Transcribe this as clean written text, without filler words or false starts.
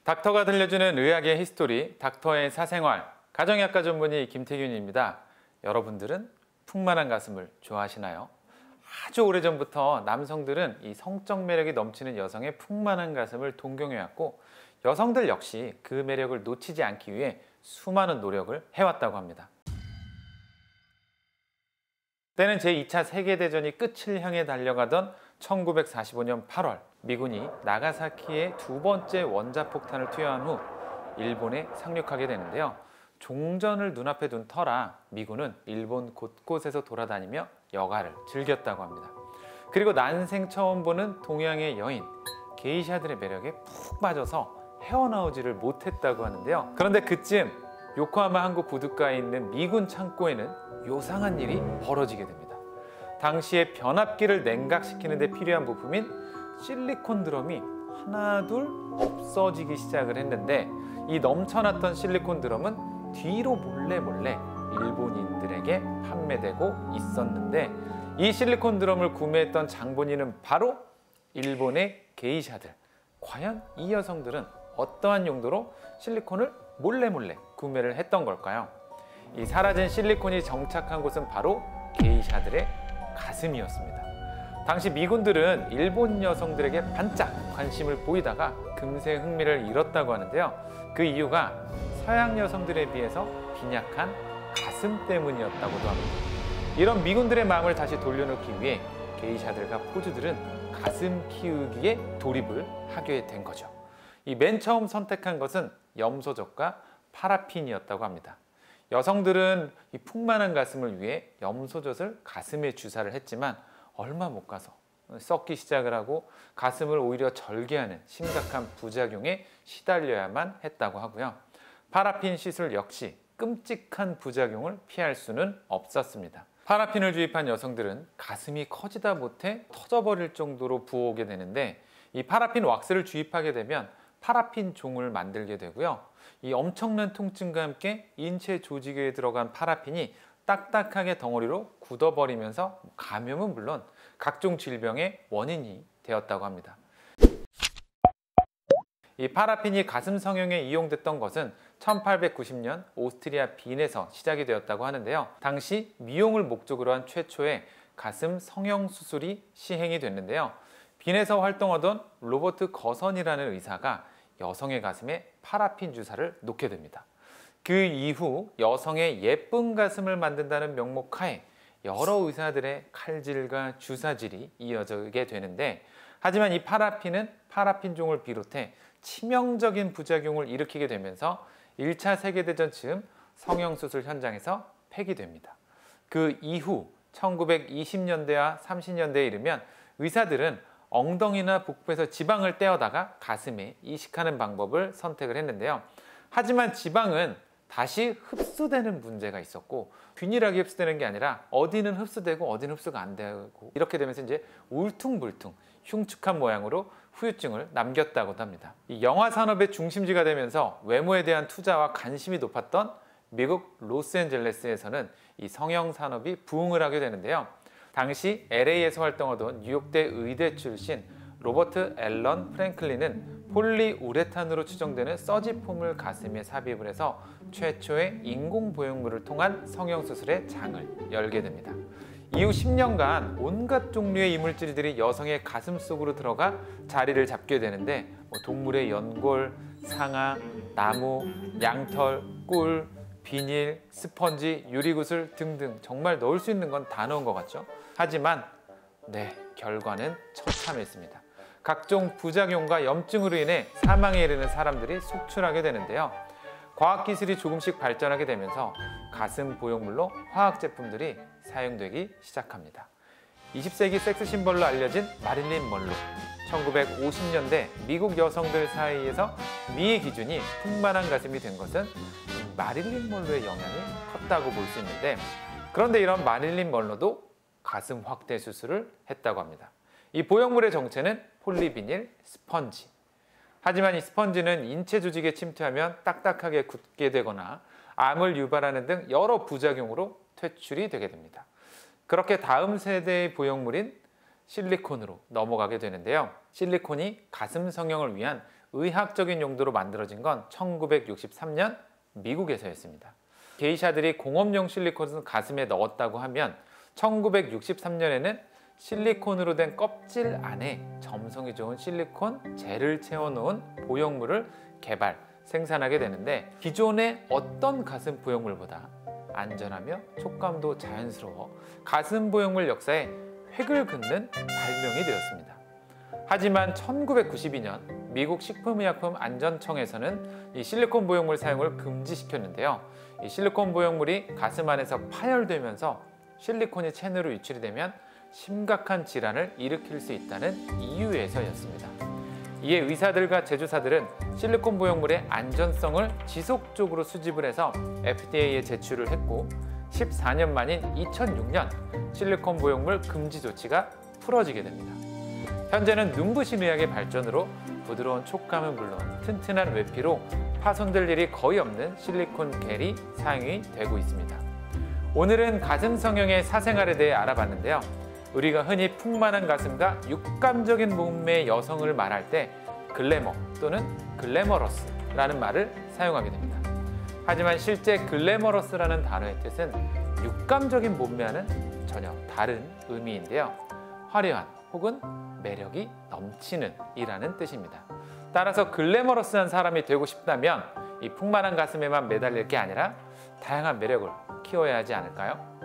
닥터가 들려주는 의학의 히스토리, 닥터의 사생활, 가정의학과 전문의 김태균입니다. 여러분들은 풍만한 가슴을 좋아하시나요? 아주 오래전부터 남성들은 이 성적 매력이 넘치는 여성의 풍만한 가슴을 동경해왔고, 여성들 역시 그 매력을 놓치지 않기 위해 수많은 노력을 해왔다고 합니다. 때는 제2차 세계대전이 끝을 향해 달려가던 1945년 8월, 미군이 나가사키에 두 번째 원자폭탄을 투여한 후 일본에 상륙하게 되는데요. 종전을 눈앞에 둔 터라 미군은 일본 곳곳에서 돌아다니며 여가를 즐겼다고 합니다. 그리고 난생 처음 보는 동양의 여인, 게이샤들의 매력에 푹 빠져서 헤어나오지를 못했다고 하는데요. 그런데 그쯤 요코하마 항구 부둣가에 있는 미군 창고에는 요상한 일이 벌어지게 됩니다. 당시에 변압기를 냉각시키는 데 필요한 부품인 실리콘 드럼이 하나둘 없어지기 시작을 했는데, 이 넘쳐났던 실리콘 드럼은 뒤로 몰래 일본인들에게 판매되고 있었는데, 이 실리콘 드럼을 구매했던 장본인은 바로 일본의 게이샤들. 과연 이 여성들은 어떠한 용도로 실리콘을 몰래 구매를 했던 걸까요? 이 사라진 실리콘이 정착한 곳은 바로 게이샤들의 가슴이었습니다. 당시 미군들은 일본 여성들에게 반짝 관심을 보이다가 금세 흥미를 잃었다고 하는데요. 그 이유가 서양 여성들에 비해서 빈약한 가슴 때문이었다고도 합니다. 이런 미군들의 마음을 다시 돌려놓기 위해 게이샤들과 포주들은 가슴 키우기에 돌입을 하게 된 거죠. 이 맨 처음 선택한 것은 염소젖과 파라핀이었다고 합니다. 여성들은 이 풍만한 가슴을 위해 염소젖을 가슴에 주사를 했지만 얼마 못 가서 썩기 시작을 하고 가슴을 오히려 절개하는 심각한 부작용에 시달려야만 했다고 하고요. 파라핀 시술 역시 끔찍한 부작용을 피할 수는 없었습니다. 파라핀을 주입한 여성들은 가슴이 커지다 못해 터져버릴 정도로 부어오게 되는데, 이 파라핀 왁스를 주입하게 되면 파라핀 종을 만들게 되고요. 이 엄청난 통증과 함께 인체 조직에 들어간 파라핀이 딱딱하게 덩어리로 굳어버리면서 감염은 물론 각종 질병의 원인이 되었다고 합니다. 이 파라핀이 가슴 성형에 이용됐던 것은 1890년 오스트리아 빈에서 시작이 되었다고 하는데요. 당시 미용을 목적으로 한 최초의 가슴 성형 수술이 시행이 됐는데요. 빈에서 활동하던 로버트 거선이라는 의사가 여성의 가슴에 파라핀 주사를 놓게 됩니다. 그 이후 여성의 예쁜 가슴을 만든다는 명목하에 여러 의사들의 칼질과 주사질이 이어지게 되는데, 하지만 이 파라핀은 파라핀종을 비롯해 치명적인 부작용을 일으키게 되면서 1차 세계대전 즈음 성형수술 현장에서 폐기됩니다. 그 이후 1920년대와 30년대에 이르면 의사들은 엉덩이나 복부에서 지방을 떼어다가 가슴에 이식하는 방법을 선택을 했는데요. 하지만 지방은 다시 흡수되는 문제가 있었고, 균일하게 흡수되는 게 아니라 어디는 흡수되고 어디는 흡수가 안 되고, 이렇게 되면서 이제 울퉁불퉁 흉측한 모양으로 후유증을 남겼다고도 합니다. 이 영화 산업의 중심지가 되면서 외모에 대한 투자와 관심이 높았던 미국 로스앤젤레스에서는 이 성형 산업이 부흥을 하게 되는데요. 당시 LA에서 활동하던 뉴욕대 의대 출신 로버트 앨런 프랭클린은 폴리우레탄으로 추정되는 서지폼을 가슴에 삽입을 해서 최초의 인공보형물을 통한 성형수술의 장을 열게 됩니다. 이후 10년간 온갖 종류의 이물질들이 여성의 가슴 속으로 들어가 자리를 잡게 되는데, 동물의 연골, 상아, 나무, 양털, 꿀, 비닐, 스펀지, 유리구슬 등등 정말 넣을 수 있는 건 다 넣은 것 같죠? 하지만 결과는 처참했습니다. 각종 부작용과 염증으로 인해 사망에 이르는 사람들이 속출하게 되는데요. 과학기술이 조금씩 발전하게 되면서 가슴 보형물로 화학 제품들이 사용되기 시작합니다. 20세기 섹스 심벌로 알려진 마릴린 먼로. 1950년대 미국 여성들 사이에서 미의 기준이 풍만한 가슴이 된 것은 마릴린 먼로의 영향이 컸다고 볼 수 있는데, 그런데 이런 마릴린 먼로도 가슴 확대 수술을 했다고 합니다. 이 보형물의 정체는 폴리비닐 스펀지. 하지만 이 스펀지는 인체 조직에 침투하면 딱딱하게 굳게 되거나 암을 유발하는 등 여러 부작용으로 퇴출이 되게 됩니다. 그렇게 다음 세대의 보형물인 실리콘으로 넘어가게 되는데요. 실리콘이 가슴 성형을 위한 의학적인 용도로 만들어진 건 1963년 미국에서였습니다. 게이샤들이 공업용 실리콘을 가슴에 넣었다고 하면 1963년에는 실리콘으로 된 껍질 안에 점성이 좋은 실리콘 젤을 채워놓은 보형물을 개발, 생산하게 되는데 기존의 어떤 가슴 보형물보다 안전하며 촉감도 자연스러워 가슴 보형물 역사에 획을 긋는 발명이 되었습니다. 하지만 1992년 미국 식품의약품안전청에서는 이 실리콘 보형물 사용을 금지시켰는데요. 이 실리콘 보형물이 가슴 안에서 파열되면서 실리콘이 체내로 유출이 되면 심각한 질환을 일으킬 수 있다는 이유에서였습니다. 이에 의사들과 제조사들은 실리콘 보형물의 안전성을 지속적으로 수집을 해서 FDA에 제출을 했고 14년 만인 2006년 실리콘 보형물 금지 조치가 풀어지게 됩니다. 현재는 눈부신 의학의 발전으로 부드러운 촉감은 물론 튼튼한 외피로 파손될 일이 거의 없는 실리콘 겔이 사용이 되고 있습니다. 오늘은 가슴 성형의 사생활에 대해 알아봤는데요. 우리가 흔히 풍만한 가슴과 육감적인 몸매의 여성을 말할 때 글래머 또는 글래머러스라는 말을 사용하게 됩니다. 하지만 실제 글래머러스라는 단어의 뜻은 육감적인 몸매와는 전혀 다른 의미인데요. 화려한 혹은 매력이 넘치는 이라는 뜻입니다. 따라서 글래머러스한 사람이 되고 싶다면 이 풍만한 가슴에만 매달릴 게 아니라 다양한 매력을 키워야 하지 않을까요?